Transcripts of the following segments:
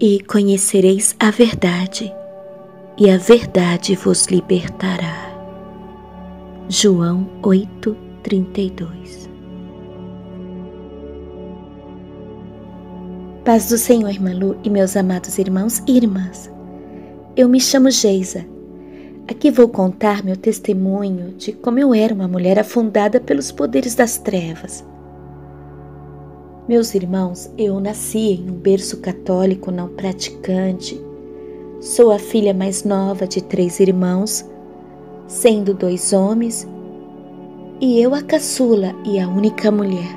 e conhecereis a verdade, e a verdade vos libertará. João 8:32. Paz do Senhor, irmã Lu e meus amados irmãos e irmãs. Eu me chamo Geisa. Aqui vou contar meu testemunho de como eu era uma mulher afundada pelos poderes das trevas. Meus irmãos, eu nasci em um berço católico não praticante. Sou a filha mais nova de 3 irmãos, sendo 2 homens, e eu a caçula e a única mulher.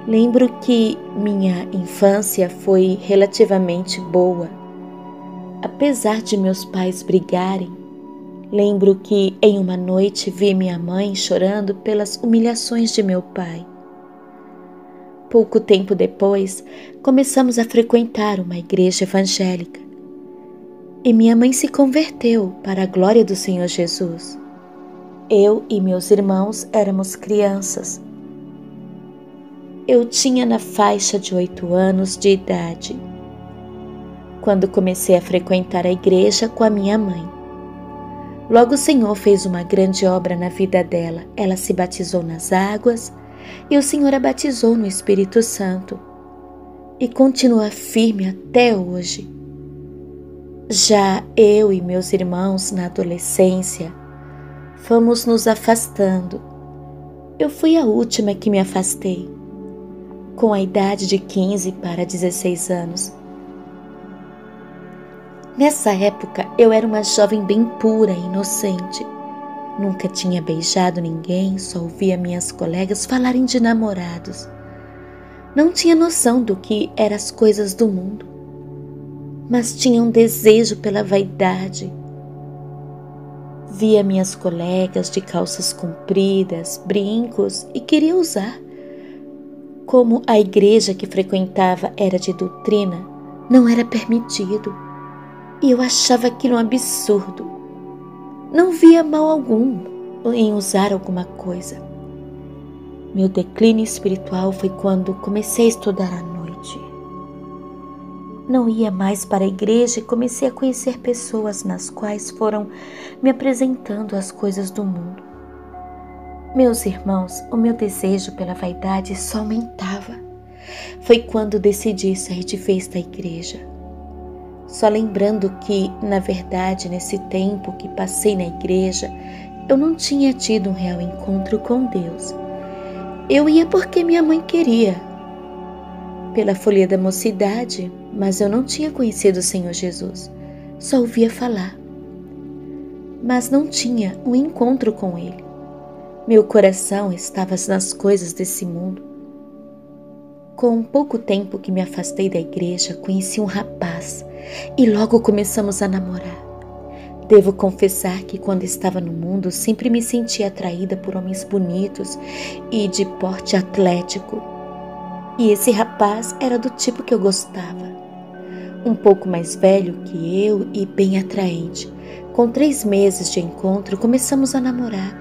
Lembro que minha infância foi relativamente boa. Apesar de meus pais brigarem, lembro que em uma noite vi minha mãe chorando pelas humilhações de meu pai. Pouco tempo depois, começamos a frequentar uma igreja evangélica e minha mãe se converteu para a glória do Senhor Jesus. Eu e meus irmãos éramos crianças. Eu tinha na faixa de 8 anos de idade, quando comecei a frequentar a igreja com a minha mãe. Logo o Senhor fez uma grande obra na vida dela. Ela se batizou nas águas e o Senhor a batizou no Espírito Santo e continua firme até hoje. Já eu e meus irmãos na adolescência fomos nos afastando. Eu fui a última que me afastei, com a idade de 15 para 16 anos. Nessa época eu era uma jovem bem pura e inocente. Nunca tinha beijado ninguém, só ouvia minhas colegas falarem de namorados. Não tinha noção do que eram as coisas do mundo, mas tinha um desejo pela vaidade. Via minhas colegas de calças compridas, brincos e queria usar. Como a igreja que frequentava era de doutrina, não era permitido, e eu achava aquilo um absurdo. Não via mal algum em usar alguma coisa. Meu declínio espiritual foi quando comecei a estudar à noite. Não ia mais para a igreja e comecei a conhecer pessoas nas quais foram me apresentando as coisas do mundo. Meus irmãos, o meu desejo pela vaidade só aumentava. Foi quando decidi sair de vez da igreja. Só lembrando que, na verdade, nesse tempo que passei na igreja, eu não tinha tido um real encontro com Deus. Eu ia porque minha mãe queria, pela folia da mocidade, mas eu não tinha conhecido o Senhor Jesus. Só ouvia falar, mas não tinha um encontro com Ele. Meu coração estava nas coisas desse mundo. Com pouco tempo que me afastei da igreja, conheci um rapaz e logo começamos a namorar. Devo confessar que quando estava no mundo sempre me sentia atraída por homens bonitos e de porte atlético. E esse rapaz era do tipo que eu gostava. Um pouco mais velho que eu e bem atraente. Com 3 meses de encontro começamos a namorar.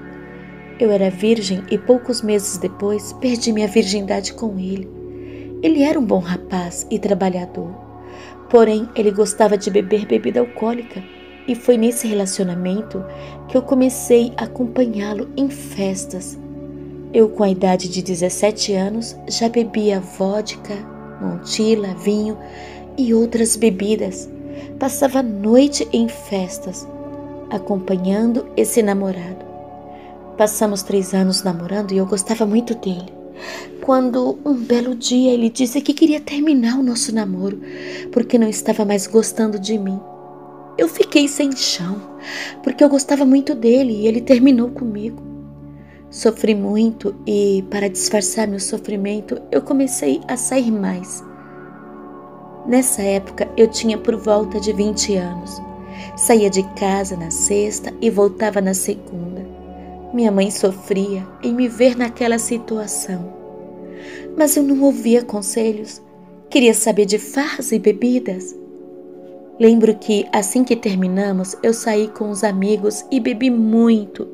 Eu era virgem e poucos meses depois perdi minha virgindade com ele. Ele era um bom rapaz e trabalhador, porém ele gostava de beber bebida alcoólica e foi nesse relacionamento que eu comecei a acompanhá-lo em festas. Eu, com a idade de 17 anos, já bebia vodka, montila, vinho e outras bebidas. Passava a noite em festas, acompanhando esse namorado. Passamos 3 anos namorando e eu gostava muito dele. Quando um belo dia ele disse que queria terminar o nosso namoro porque não estava mais gostando de mim. Eu fiquei sem chão porque eu gostava muito dele e ele terminou comigo. Sofri muito e, para disfarçar meu sofrimento, eu comecei a sair mais. Nessa época eu tinha por volta de 20 anos. Saía de casa na sexta e voltava na segunda. Minha mãe sofria em me ver naquela situação. Mas eu não ouvia conselhos. Queria saber de farras e bebidas. Lembro que, assim que terminamos, eu saí com os amigos e bebi muito.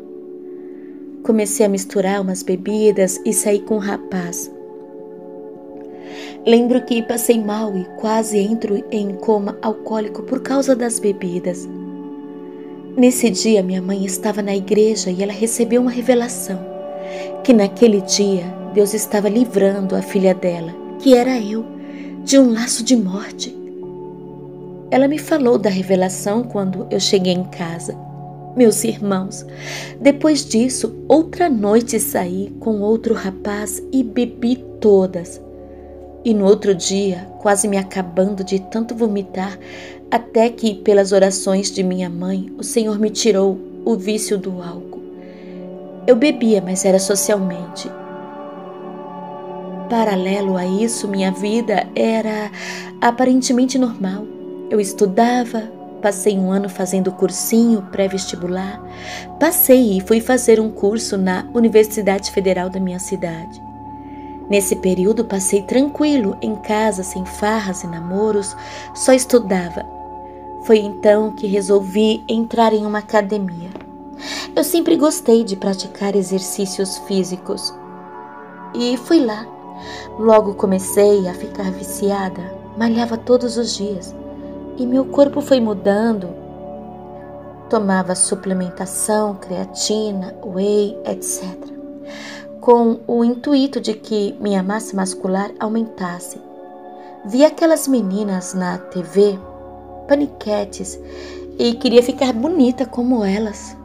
Comecei a misturar umas bebidas e saí com um rapaz. Lembro que passei mal e quase entro em coma alcoólico por causa das bebidas. Nesse dia, minha mãe estava na igreja e ela recebeu uma revelação, que naquele dia Deus estava livrando a filha dela, que era eu, de um laço de morte. Ela me falou da revelação quando eu cheguei em casa. Meus irmãos, depois disso, outra noite saí com outro rapaz e bebi todas. E no outro dia, quase me acabando de tanto vomitar, até que, pelas orações de minha mãe, o Senhor me tirou o vício do álcool. Eu bebia, mas era socialmente. Paralelo a isso, minha vida era aparentemente normal. Eu estudava, passei um ano fazendo cursinho pré-vestibular, passei e fui fazer um curso na Universidade Federal da minha cidade. Nesse período passei tranquilo, em casa, sem farras e namoros, só estudava. Foi então que resolvi entrar em uma academia. Eu sempre gostei de praticar exercícios físicos. E fui lá. Logo comecei a ficar viciada, malhava todos os dias. E meu corpo foi mudando. Tomava suplementação, creatina, whey, etc. Com o intuito de que minha massa muscular aumentasse. Vi aquelas meninas na TV, paniquetes, e queria ficar bonita como elas.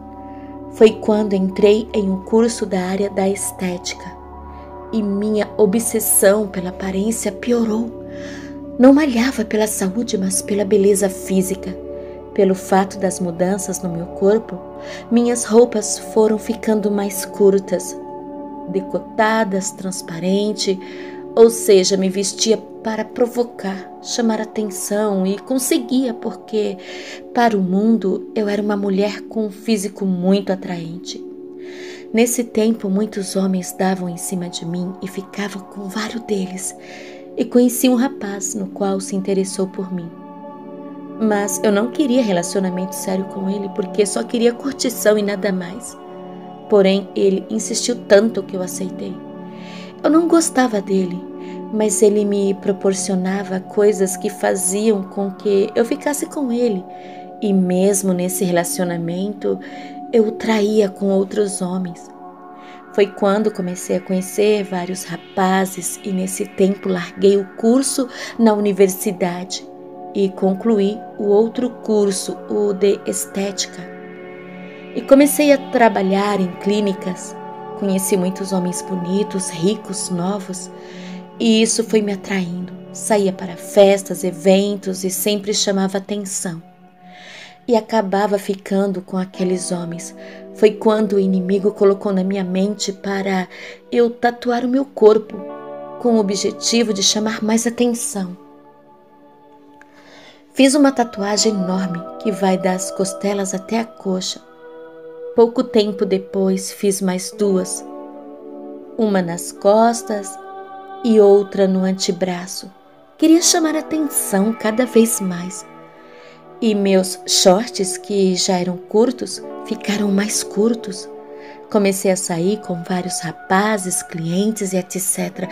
Foi quando entrei em um curso da área da estética e minha obsessão pela aparência piorou. Não malhava pela saúde, mas pela beleza física. Pelo fato das mudanças no meu corpo, minhas roupas foram ficando mais curtas, decotadas, transparente, ou seja, me vestia para provocar, chamar atenção e conseguia porque, para o mundo, eu era uma mulher com um físico muito atraente. Nesse tempo, muitos homens davam em cima de mim e ficava com vários deles, e conheci um rapaz no qual se interessou por mim. Mas eu não queria relacionamento sério com ele porque só queria curtição e nada mais. Porém, ele insistiu tanto que eu aceitei. Eu não gostava dele, mas ele me proporcionava coisas que faziam com que eu ficasse com ele. E mesmo nesse relacionamento, eu o traía com outros homens. Foi quando comecei a conhecer vários rapazes e nesse tempo larguei o curso na universidade e concluí o outro curso, o de estética. E comecei a trabalhar em clínicas. Conheci muitos homens bonitos, ricos, novos, e isso foi me atraindo. Saía para festas, eventos e sempre chamava atenção. E acabava ficando com aqueles homens. Foi quando o inimigo colocou na minha mente para eu tatuar o meu corpo, com o objetivo de chamar mais atenção. Fiz uma tatuagem enorme que vai das costelas até a coxa. Pouco tempo depois fiz mais duas, uma nas costas e outra no antebraço. Queria chamar atenção cada vez mais. E meus shorts, que já eram curtos, ficaram mais curtos. Comecei a sair com vários rapazes, clientes e etc.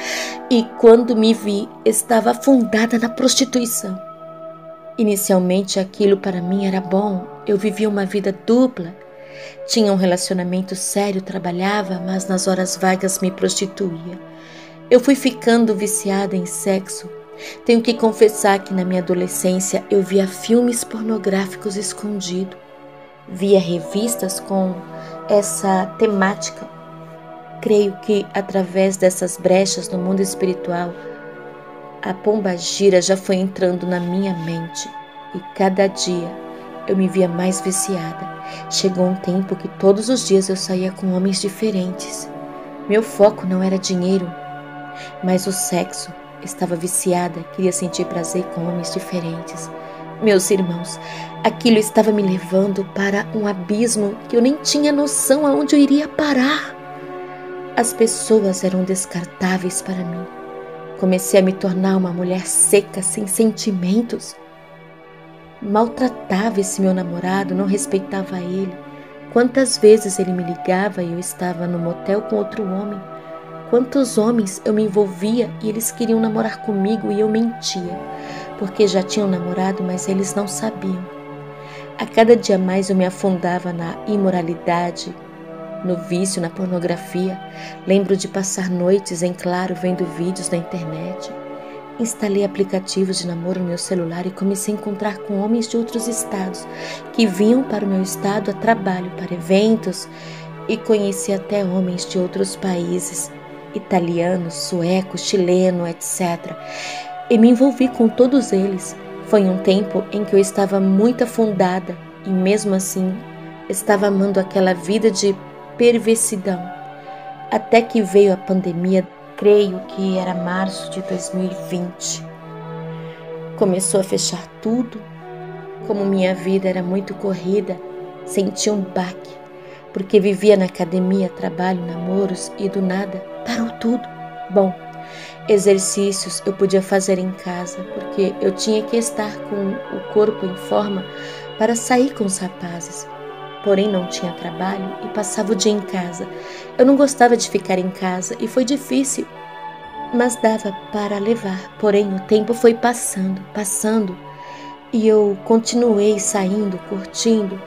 E quando me vi, estava afundada na prostituição. Inicialmente aquilo para mim era bom, eu vivia uma vida dupla. Tinha um relacionamento sério, trabalhava, mas nas horas vagas me prostituía. Eu fui ficando viciada em sexo. Tenho que confessar que na minha adolescência eu via filmes pornográficos escondidos. Via revistas com essa temática. Creio que através dessas brechas no mundo espiritual, a pombagira já foi entrando na minha mente e cada dia eu me via mais viciada. Chegou um tempo que todos os dias eu saía com homens diferentes. Meu foco não era dinheiro, mas o sexo. Estava viciada, queria sentir prazer com homens diferentes. Meus irmãos, aquilo estava me levando para um abismo que eu nem tinha noção aonde eu iria parar. As pessoas eram descartáveis para mim. Comecei a me tornar uma mulher seca, sem sentimentos. Maltratava esse meu namorado, não respeitava ele. Quantas vezes ele me ligava e eu estava no motel com outro homem. quantos homens eu me envolvia e eles queriam namorar comigo e eu mentia, porque já tinham namorado, mas eles não sabiam. A cada dia mais eu me afundava na imoralidade, no vício, na pornografia. Lembro de passar noites em claro vendo vídeos na internet. Instalei aplicativos de namoro no meu celular e comecei a encontrar com homens de outros estados que vinham para o meu estado a trabalho, para eventos, e conheci até homens de outros países, italianos, suecos, chileno, etc. E me envolvi com todos eles. Foi um tempo em que eu estava muito afundada e mesmo assim estava amando aquela vida de perversidão. Até que veio a pandemia, creio que era março de 2020. Começou a fechar tudo. Como minha vida era muito corrida, senti um baque, porque vivia na academia, trabalho, namoros e do nada parou tudo. Bom, exercícios eu podia fazer em casa, porque eu tinha que estar com o corpo em forma para sair com os rapazes. Porém, não tinha trabalho e passava o dia em casa. Eu não gostava de ficar em casa e foi difícil, mas dava para levar. Porém, o tempo foi passando e eu continuei saindo, curtindo.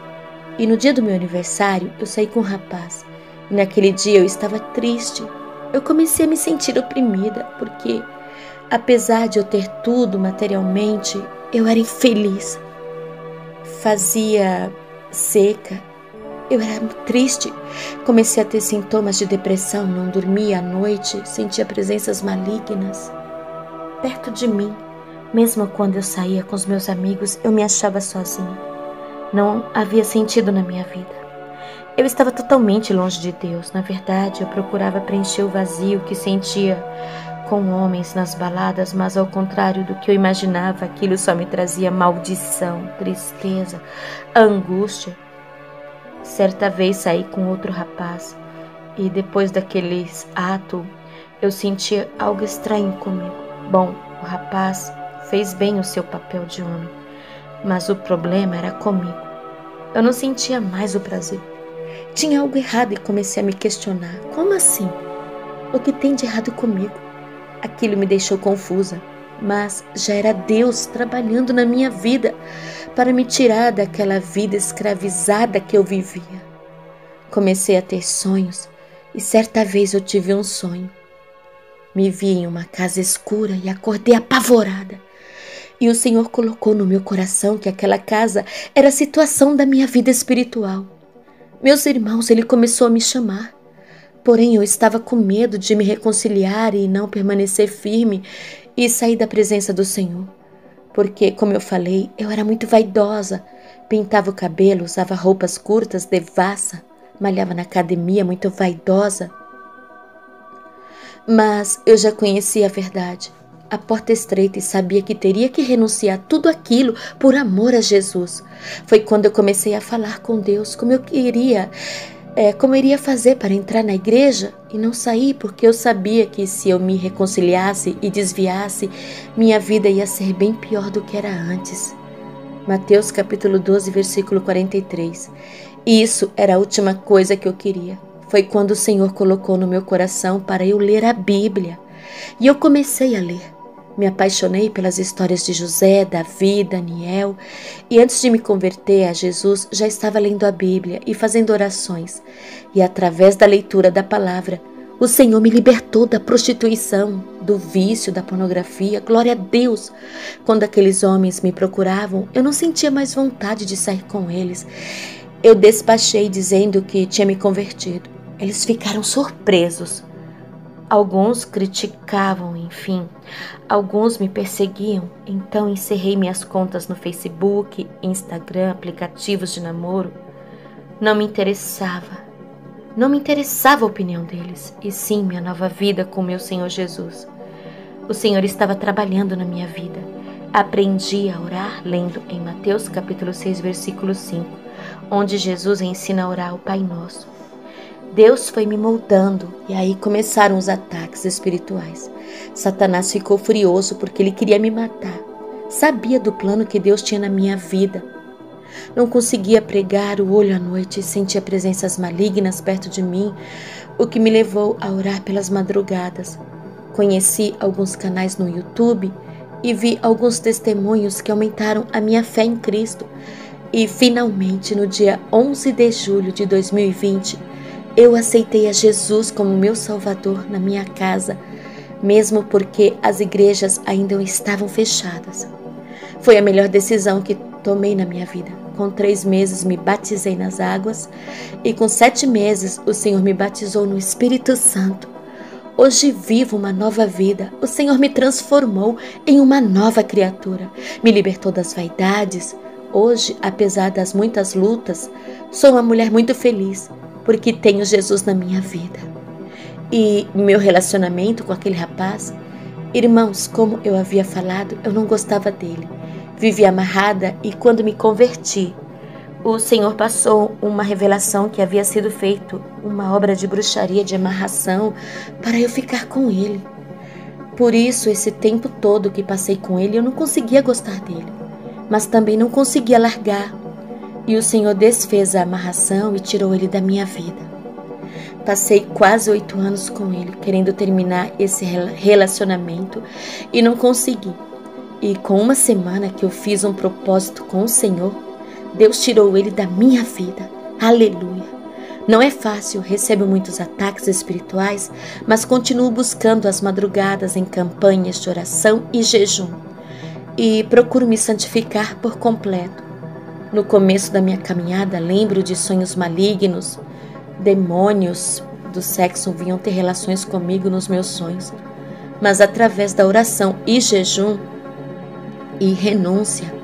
E no dia do meu aniversário, eu saí com um rapaz. E naquele dia eu estava triste. Eu comecei a me sentir oprimida, porque apesar de eu ter tudo materialmente, eu era infeliz. Fazia seca, eu era triste. Comecei a ter sintomas de depressão, não dormia à noite, sentia presenças malignas perto de mim. Mesmo quando eu saía com os meus amigos, eu me achava sozinha. Não havia sentido na minha vida. Eu estava totalmente longe de Deus. Na verdade, eu procurava preencher o vazio que sentia com homens nas baladas, mas ao contrário do que eu imaginava, aquilo só me trazia maldição, tristeza, angústia. Certa vez saí com outro rapaz e depois daquele ato eu sentia algo estranho comigo. Bom, o rapaz fez bem o seu papel de homem, mas o problema era comigo. Eu não sentia mais o prazer. Tinha algo errado e comecei a me questionar. Como assim? O que tem de errado comigo? Aquilo me deixou confusa, mas já era Deus trabalhando na minha vida para me tirar daquela vida escravizada que eu vivia. Comecei a ter sonhos e certa vez eu tive um sonho. Me vi em uma casa escura e acordei apavorada. E o Senhor colocou no meu coração que aquela casa era a situação da minha vida espiritual. Meus irmãos, Ele começou a me chamar. Porém, eu estava com medo de me reconciliar e não permanecer firme e sair da presença do Senhor. Porque, como eu falei, eu era muito vaidosa. Pintava o cabelo, usava roupas curtas, devassa, malhava na academia, muito vaidosa. Mas eu já conhecia a verdade, a porta estreita, e sabia que teria que renunciar tudo aquilo por amor a Jesus. Foi quando eu comecei a falar com Deus como eu iria fazer para entrar na igreja e não sair, porque eu sabia que se eu me reconciliasse e desviasse, minha vida ia ser bem pior do que era antes. Mateus capítulo 12, versículo 43. Isso era a última coisa que eu queria. Foi quando o Senhor colocou no meu coração para eu ler a Bíblia. E eu comecei a ler. Me apaixonei pelas histórias de José, Davi, Daniel, e antes de me converter a Jesus, já estava lendo a Bíblia e fazendo orações. E através da leitura da palavra, o Senhor me libertou da prostituição, do vício, da pornografia. Glória a Deus! Quando aqueles homens me procuravam, eu não sentia mais vontade de sair com eles. Eu despachei dizendo que tinha me convertido. Eles ficaram surpresos. Alguns criticavam, enfim. Alguns me perseguiam. Então encerrei minhas contas no Facebook, Instagram, aplicativos de namoro. Não me interessava a opinião deles, e sim minha nova vida com meu Senhor Jesus. O Senhor estava trabalhando na minha vida. Aprendi a orar lendo em Mateus capítulo 6, versículo 5, onde Jesus ensina a orar o Pai Nosso. Deus foi me moldando e aí começaram os ataques espirituais. Satanás ficou furioso porque ele queria me matar. Sabia do plano que Deus tinha na minha vida. Não conseguia pregar o olho à noite e sentia presenças malignas perto de mim, o que me levou a orar pelas madrugadas. Conheci alguns canais no YouTube e vi alguns testemunhos que aumentaram a minha fé em Cristo. E finalmente, no dia 11 de julho de 2020, eu aceitei a Jesus como meu Salvador na minha casa, mesmo porque as igrejas ainda estavam fechadas. Foi a melhor decisão que tomei na minha vida. Com 3 meses me batizei nas águas e com 7 meses o Senhor me batizou no Espírito Santo. Hoje vivo uma nova vida. O Senhor me transformou em uma nova criatura. Me libertou das vaidades. Hoje, apesar das muitas lutas, sou uma mulher muito feliz, porque tenho Jesus na minha vida. E meu relacionamento com aquele rapaz, irmãos, como eu havia falado, eu não gostava dele. Vivia amarrada e quando me converti, o Senhor passou uma revelação que havia sido feito, uma obra de bruxaria, de amarração, para eu ficar com ele. Por isso, esse tempo todo que passei com ele, eu não conseguia gostar dele, mas também não conseguia largar. E o Senhor desfez a amarração e tirou ele da minha vida. Passei quase 8 anos com ele, querendo terminar esse relacionamento e não consegui. E com 1 semana que eu fiz um propósito com o Senhor, Deus tirou ele da minha vida. Aleluia! Não é fácil, recebo muitos ataques espirituais, mas continuo buscando as madrugadas em campanhas de oração e jejum. E procuro me santificar por completo. No começo da minha caminhada, lembro de sonhos malignos. Demônios do sexo vinham ter relações comigo nos meus sonhos. Mas através da oração e jejum e renúncia,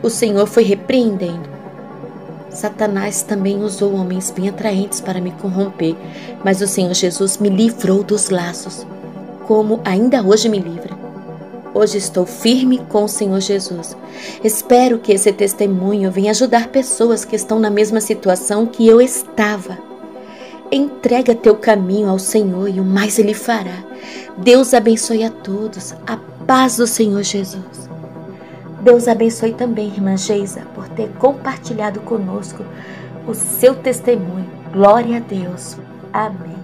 o Senhor foi repreendendo. Satanás também usou homens bem atraentes para me corromper, mas o Senhor Jesus me livrou dos laços, como ainda hoje me livra. Hoje estou firme com o Senhor Jesus. Espero que esse testemunho venha ajudar pessoas que estão na mesma situação que eu estava. Entrega teu caminho ao Senhor e o mais Ele fará. Deus abençoe a todos. A paz do Senhor Jesus. Deus abençoe também, irmã Geisa, por ter compartilhado conosco o seu testemunho. Glória a Deus. Amém.